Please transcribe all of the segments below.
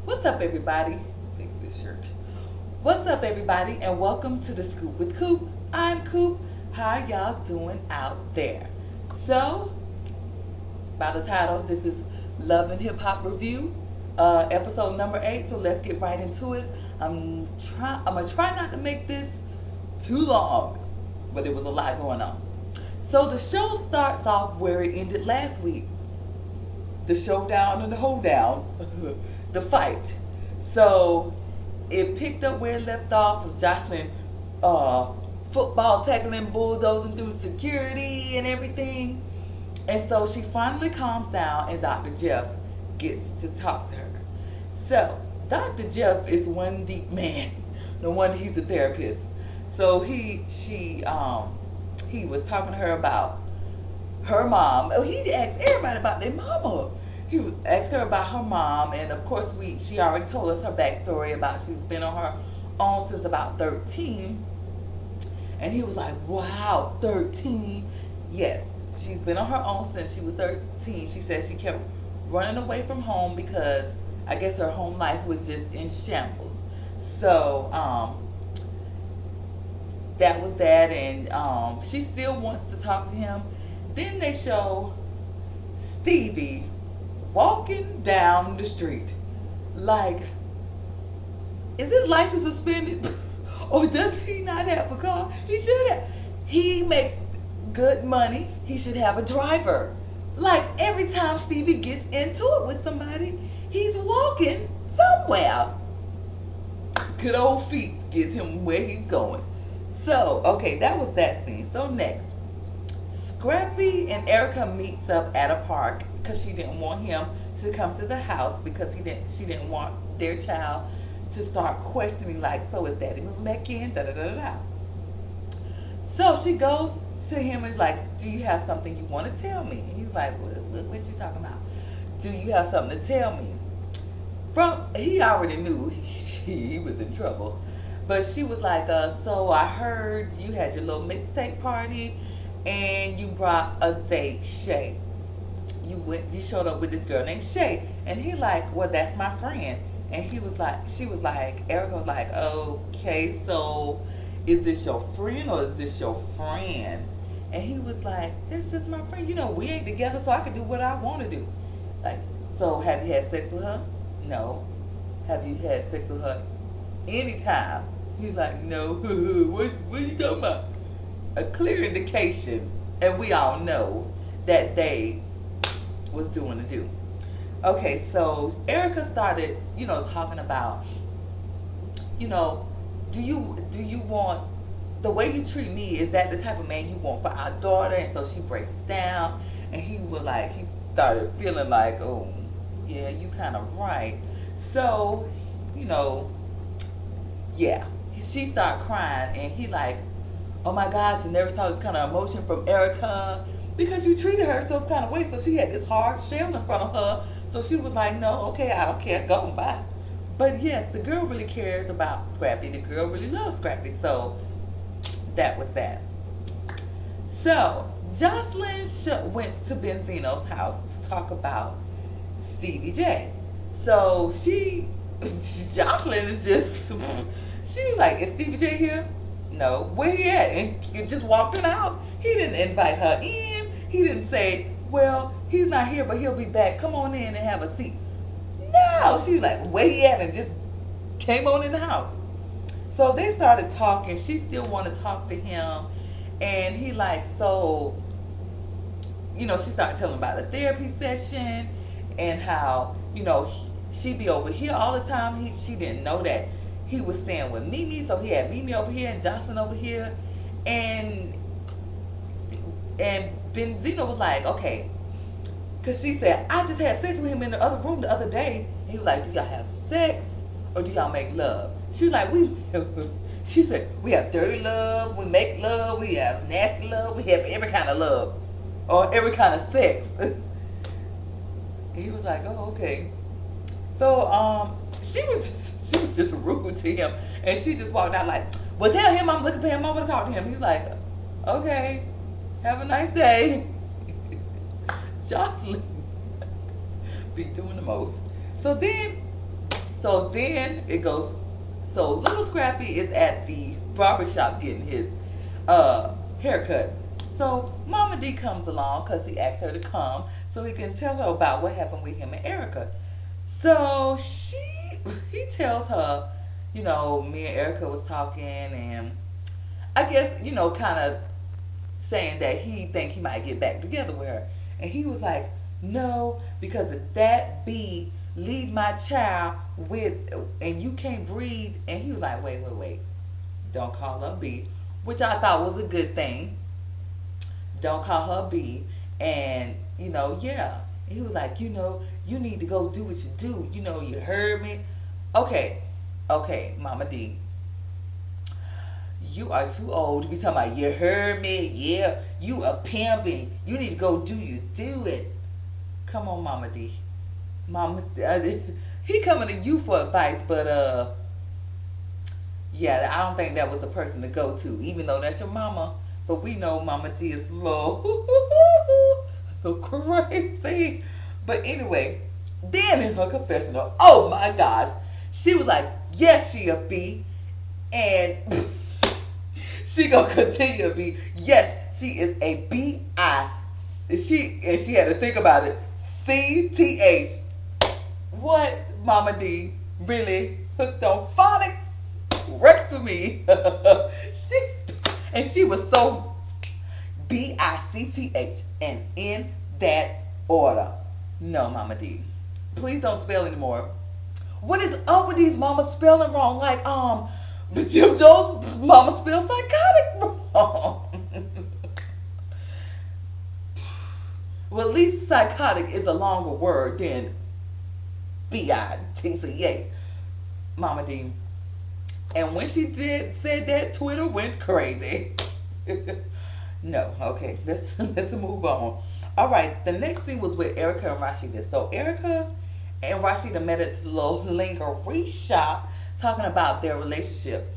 What's up, everybody? Fix this shirt. What's up, everybody, and welcome to the Scoop with Coop. I'm Coop. How y'all doing out there? So, by the title, this is Love and Hip Hop Review, episode number 8. So let's get right into it. I'm gonna try not to make this too long, but it was a lot going on. So the show starts off where it ended last week. The showdown and the hoedown, the fight. So it picked up where it left off with Jocelyn football tackling, bulldozing through security and everything. And so she finally calms down and Dr. Jeff gets to talk to her. So Dr. Jeff is one deep man. No wonder he's a therapist. So he was talking to her about her mom. Oh, he asked everybody about their mama. He asked her about her mom, and of course she already told us her backstory about she's been on her own since about 13. And he was like, wow, 13. Yes, she's been on her own since she was 13. She said she kept running away from home because I guess her home life was just in shambles. So that was that, and she still wants to talk to him. Then they show Stevie walking down the street. Like, is his license suspended? Or does he not have a car? He should have. He makes good money. He should have a driver. Like, every time Stevie gets into it with somebody, he's walking somewhere. Good old feet gets him where he's going. So, okay, that was that scene. So next, Scrappy and Erica meets up at a park because she didn't want him to come to the house because she didn't want their child to start questioning, like, so is daddy moving back in, da da da da da. So she goes to him and is like, do you have something you want to tell me? And he's like, what you talking about? Do you have something to tell me? He already knew he was in trouble. But she was like, so I heard you had your little mixtape party and you brought a date, Shay. You showed up with this girl named Shay. And he like, well, that's my friend. And she was like, Erica was like, okay, so is this your friend or is this your friend? And he was like, that's just my friend. You know, we ain't together, so I can do what I want to do. Like, so have you had sex with her? No. Have you had sex with her anytime? He's like, no. What are you talking about? A clear indication, and we all know that they was doing the do. Okay, so Erica started, talking about, do you want, the way you treat me, is that the type of man you want for our daughter? And so she breaks down, and he started feeling like, oh, yeah, you kind of right. So, yeah, she started crying, and he like, oh my gosh, and never saw this kind of emotion from Erica because you treated her some kind of way. So she had this hard shell in front of her. So she was like, no, okay, I don't care, go and buy. But yes, the girl really cares about Scrappy. The girl really loves Scrappy. So that was that. So Jocelyn went to Benzino's house to talk about Stevie J. So Jocelyn is just, she was like, is Stevie J here? No. Where he at? And you just walked in the house. He didn't invite her in. He didn't say, well, he's not here, but he'll be back. Come on in and have a seat. No. She's like, where he at? And just came on in the house. So they started talking. She still wanted to talk to him. And he like, so, she started telling about the therapy session and how, she be over here all the time. She didn't know that he was staying with Mimi, so he had Mimi over here and Jocelyn over here. And Benzino was like, okay. Because she said, I just had sex with him in the other room the other day. And he was like, do y'all have sex or do y'all make love? She was like, she said, we have dirty love, we make love, we have nasty love, we have every kind of love. Or every kind of sex. He was like, oh, okay. So, she was just rude to him. And she just walked out like, well, tell him I'm looking for him. I want to talk to him. He's like, okay, have a nice day. Jocelyn be doing the most. So then So then it goes. So little Scrappy is at the barbershop getting his haircut. So Mama D comes along because he asked her to come so he can tell her about what happened with him and Erica. So he tells her, me and Erica was talking, and I guess kind of saying that he think he might get back together with her, and he was like, no, because if that bee leave my child with, and you can't breathe, and he was like, wait, don't call her B, which I thought was a good thing. Don't call her B, and yeah. And he was like, you need to go do what you do. You heard me. Okay, Mama D. You are too old to be talking about you heard me. Yeah, you a pimping. You need to go do it. Come on, Mama D. Mama, he coming to you for advice, but yeah, I don't think that was the person to go to, even though that's your mama. But we know Mama D is low, crazy. But anyway, then in her confessional, oh my gosh, she was like, yes, she a B, and she gonna continue to be. Yes, she is a B.I. She had to think about it. C.T.H. What, Mama D? Really hooked on phonics? Works for me. She was so B.I.C.C.H. and in that order. No, Mama D. Please don't spell anymore. What is up with these mamas spelling wrong? Like, Jim Jones' mama spelled psychotic wrong. Well, at least psychotic is a longer word than B-I-T-C-H. Mama D. And when she said that, Twitter went crazy. No, okay, let's move on. All right, the next thing was with Erica and Rashida. So Erica and Rashida met at the little lingerie shop talking about their relationship.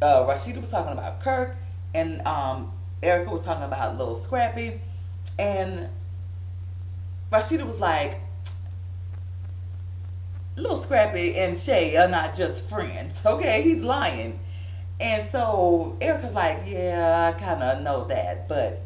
Rashida was talking about Kirk, and Erica was talking about Little Scrappy. And Rashida was like, Little Scrappy and Shay are not just friends. Okay, he's lying. And so Erica's like, yeah, I kind of know that. But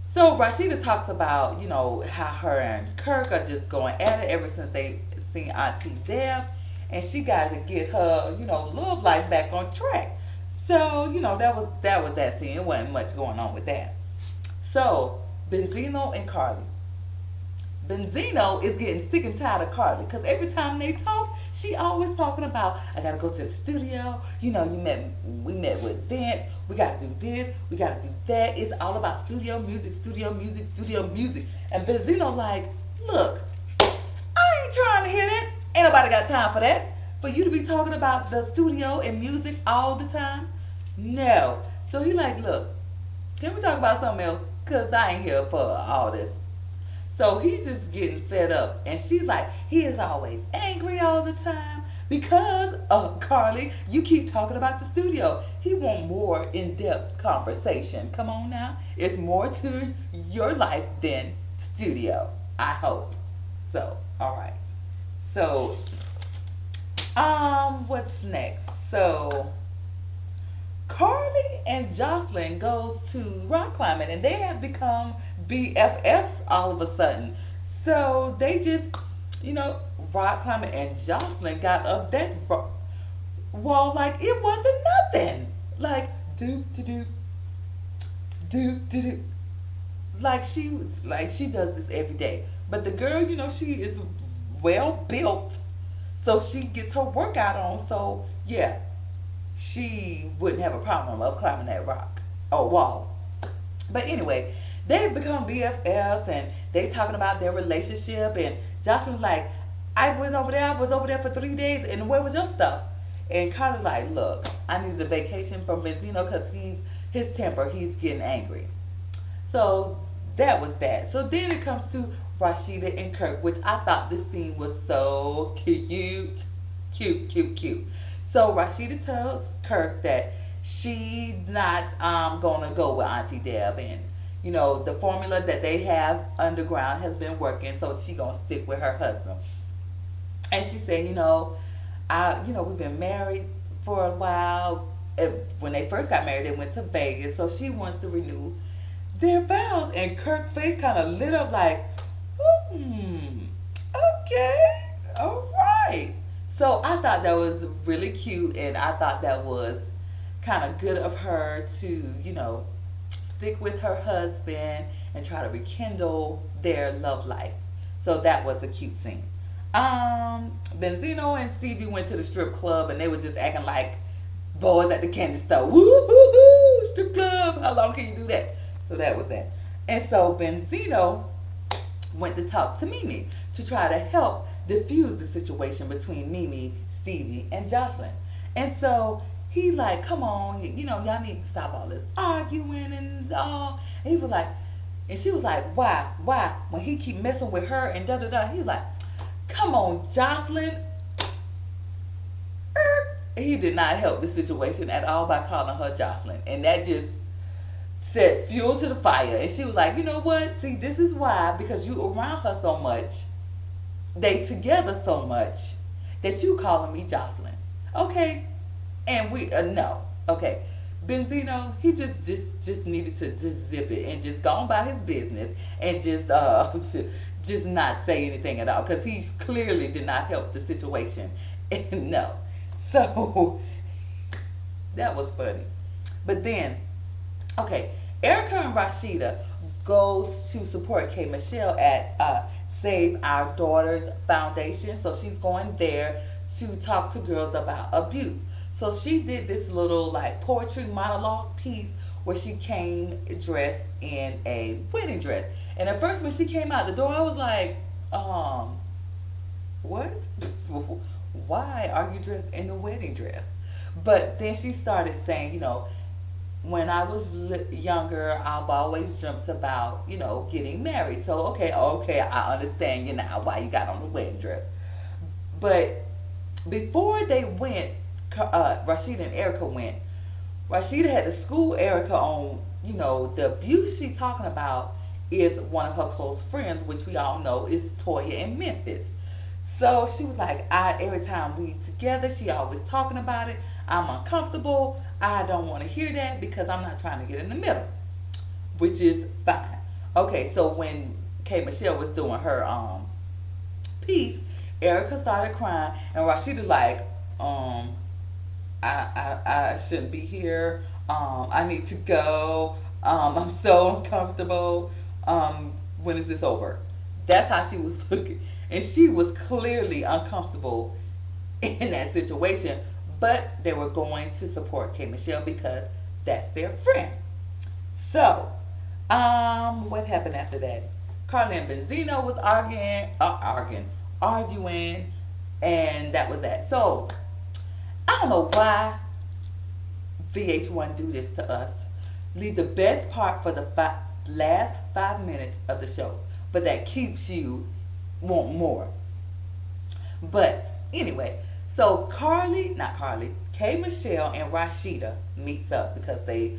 so Rashida talks about, how her and Kirk are just going at it ever since they seen Auntie Deb. And she got to get her, love life back on track. So, that was that scene. It wasn't much going on with that. So, Benzino and Carly. Benzino is getting sick and tired of Carly because every time they talk, she always talking about, I gotta go to the studio. We met with Vince. We gotta do this. We gotta do that. It's all about studio music. And Benzino like, look, I ain't trying to hear that. Ain't nobody got time for that. For you to be talking about the studio and music all the time. No. So he like, look, can we talk about something else? Cause I ain't here for all this. So he's just getting fed up. And she's like, he is always angry all the time because, Carly, you keep talking about the studio. He want more in-depth conversation. Come on now. It's more to your life than studio. I hope. So, all right. So, what's next? So, Carly and Jocelyn goes to rock climbing, and they have become BFFs all of a sudden. So they just, rock climbing, and Jocelyn got up that wall like it wasn't nothing. Like doop doop. Like she does this every day. But the girl, she is well built, so she gets her workout on. So yeah, she wouldn't have a problem of climbing that rock or wall. But anyway, they've become BFFs, and they talking about their relationship. And Jocelyn's like, I was over there for 3 days, and where was your stuff? And Carter's like, look, I needed a vacation from Benzino because his temper, he's getting angry. So that was that. So then it comes to Rashida and Kirk, which I thought this scene was so cute. So Rashida tells Kirk that she's not gonna go with Auntie Deb, and the formula that they have underground has been working, so she gonna stick with her husband. And she said, we've been married for a while. When they first got married, they went to Vegas, so she wants to renew their vows. And Kirk's face kind of lit up like, okay, all right. So I thought that was really cute, and I thought that was kind of good of her to, stick with her husband and try to rekindle their love life. So that was a cute scene. Benzino and Stevie went to the strip club and they were just acting like boys at the candy store. Woo hoo hoo, strip club. How long can you do that? So that was that. And so Benzino went to talk to Mimi to try to help diffuse the situation between Mimi, Stevie, and Jocelyn. And so he like, come on, y'all need to stop all this arguing and all. And he was like, and she was like, why? When he keep messing with her and da da da, he was like, come on, Jocelyn. He did not help the situation at all by calling her Jocelyn. And that just set fuel to the fire. And she was like, you know what? See, this is why, because you around her so much, they together so much, that you calling me Jocelyn. Okay? And we, no. Okay. Benzino, he just needed to just zip it and just go on by his business and just not say anything at all, because he clearly did not help the situation. And no. So that was funny. But then, okay, Erica and Rashida goes to support K Michelle at Save Our Daughters Foundation. So she's going there to talk to girls about abuse. So she did this little like poetry monologue piece where she came dressed in a wedding dress. And at first when she came out the door, I was like, what? Why are you dressed in a wedding dress? But then she started saying, when I was younger, I've always dreamt about, getting married. So, okay, I understand you now why you got on the wedding dress. But before they went, Rashida and Erica went, Rashida had to school Erica on, the abuse she's talking about is one of her close friends, which we all know is Toya in Memphis. So she was like, every time we together, she always talking about it. I'm uncomfortable. I don't want to hear that because I'm not trying to get in the middle, which is fine. Okay, so when K Michelle was doing her piece, Erica started crying, and Rashida like, I shouldn't be here. I need to go. I'm so uncomfortable. When is this over? That's how she was looking. And she was clearly uncomfortable in that situation. But they were going to support K Michelle because that's their friend. So, what happened after that? Carly and Benzino was arguing, and that was that. So, I don't know why VH1 do this to us. Leave the best part for the last 5 minutes of the show, but that keeps you want more. But anyway, so K Michelle and Rashida meets up because they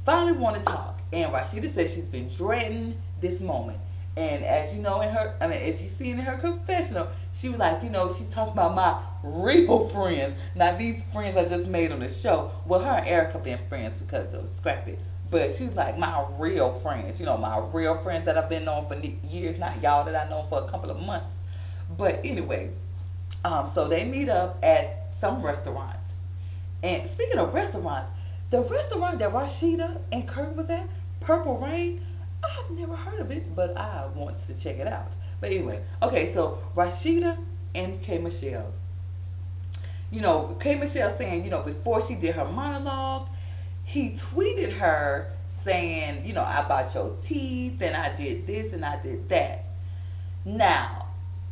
finally want to talk. And Rashida says she's been dreading this moment. And as you know, if you see in her confessional, she was like, she's talking about my real friends, not these friends I just made on the show. Well, her and Erica been friends because of Scrap It. But she was like, my real friends, my real friends that I've been known for years, not y'all that I know for a couple of months. But anyway, so they meet up at some restaurant. And speaking of restaurants, the restaurant that Rashida and Kurt was at, Purple Rain, I've never heard of it, but I want to check it out. But anyway, okay, so Rashida and K Michelle. K Michelle saying, before she did her monologue, he tweeted her saying, I bought your teeth and I did this and I did that. Now,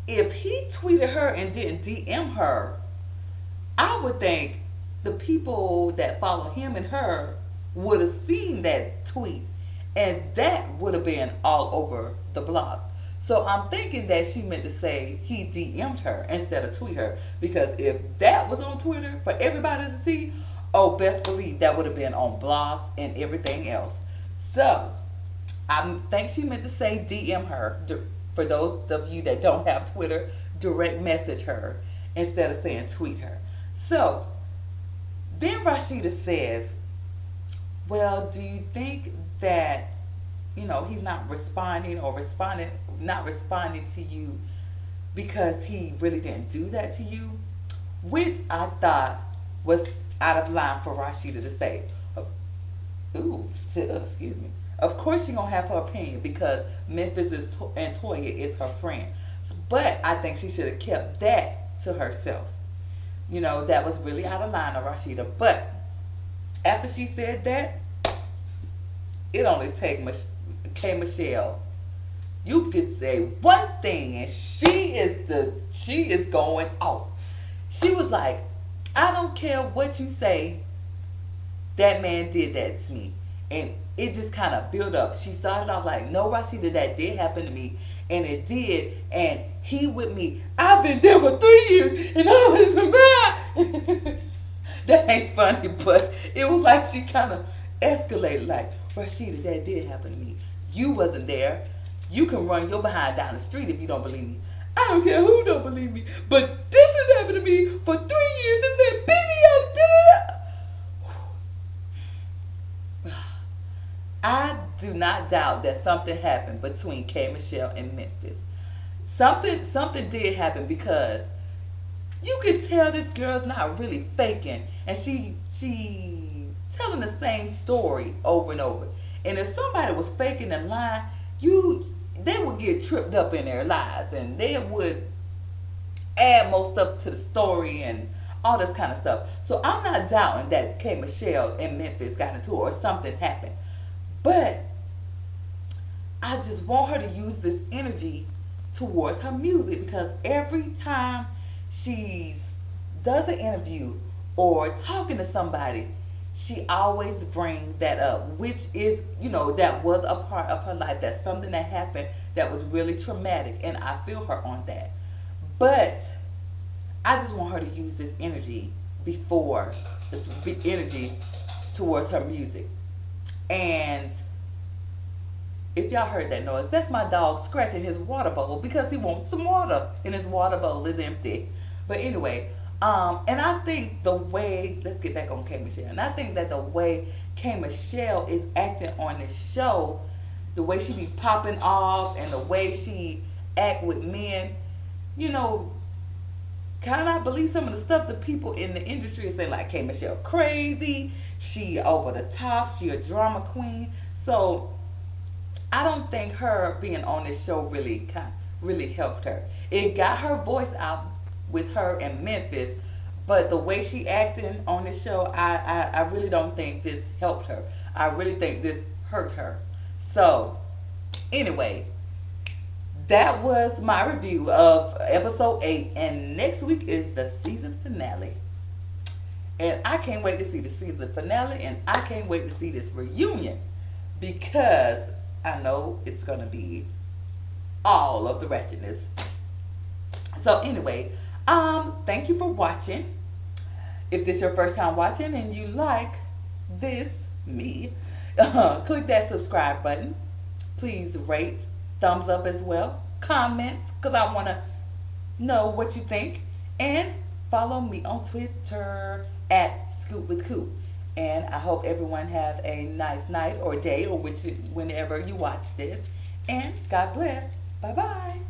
if he tweeted her and didn't DM her, I would think the people that follow him and her would have seen that tweet, and that would have been all over the blog. So I'm thinking that she meant to say he DM'd her instead of tweet her, because if that was on Twitter for everybody to see, oh, best believe that would have been on blogs and everything else. So I think she meant to say DM her. For those of you that don't have Twitter, direct message her instead of saying tweet her. So then Rashida says, well, do you think that, he's not responding or not responding to you because he really didn't do that to you? Which I thought was out of line for Rashida to say. Excuse me. Of course she's going to have her opinion because Memphis and Toya is her friend. But I think she should have kept that to herself. That was really out of line of Rashida. But after she said that, it only take K. Michelle. You could say one thing and she is going off. She was like, I don't care what you say, that man did that to me. And it just kind of built up. She started off like, no, Rashida, that did happen to me. And it did. And he with me. I've been there for 3 years. And I was that ain't funny, but it was like she kind of escalated like, Rashida, that did happen to me. You wasn't there. You can run your behind down the street if you don't believe me. I don't care who don't believe me. But this has happened to me for 3 years. This man beat me up. I do not doubt that something happened between K. Michelle and Memphis. Something did happen because you could tell this girl's not really faking, and she telling the same story over and over. And if somebody was faking and lying, they would get tripped up in their lies, and they would add more stuff to the story and all this kind of stuff. So I'm not doubting that K. Michelle and Memphis got into it or something happened. But I just want her to use this energy towards her music, because every time she does an interview or talking to somebody, she always brings that up, which is, that was a part of her life. That's something that happened that was really traumatic, and I feel her on that. But I just want her to use this energy towards her music. And if y'all heard that noise, that's my dog scratching his water bowl because he wants some water and his water bowl is empty. But anyway, and I think let's get back on K. Michelle. And I think that the way K. Michelle is acting on this show, the way she be popping off and the way she act with men, kind of believe some of the stuff the people in the industry are saying, like K. Michelle crazy, she over the top, she a drama queen. So I don't think her being on this show really helped her. It got her voice out with her and Memphis, but the way she acting on this show, I really don't think this helped her. I really think this hurt her. So anyway, that was my review of episode 8, and next week is the season finale. And I can't wait to see the season finale, and I can't wait to see this reunion, because I know it's going to be all of the ratchetness. So anyway, thank you for watching. If this is your first time watching and you like me, click that subscribe button. Please rate, thumbs up as well, comments, because I want to know what you think, and follow me on Twitter at ScoopWithCoop. And I hope everyone have a nice night or day or whenever you watch this. And God bless. Bye-bye.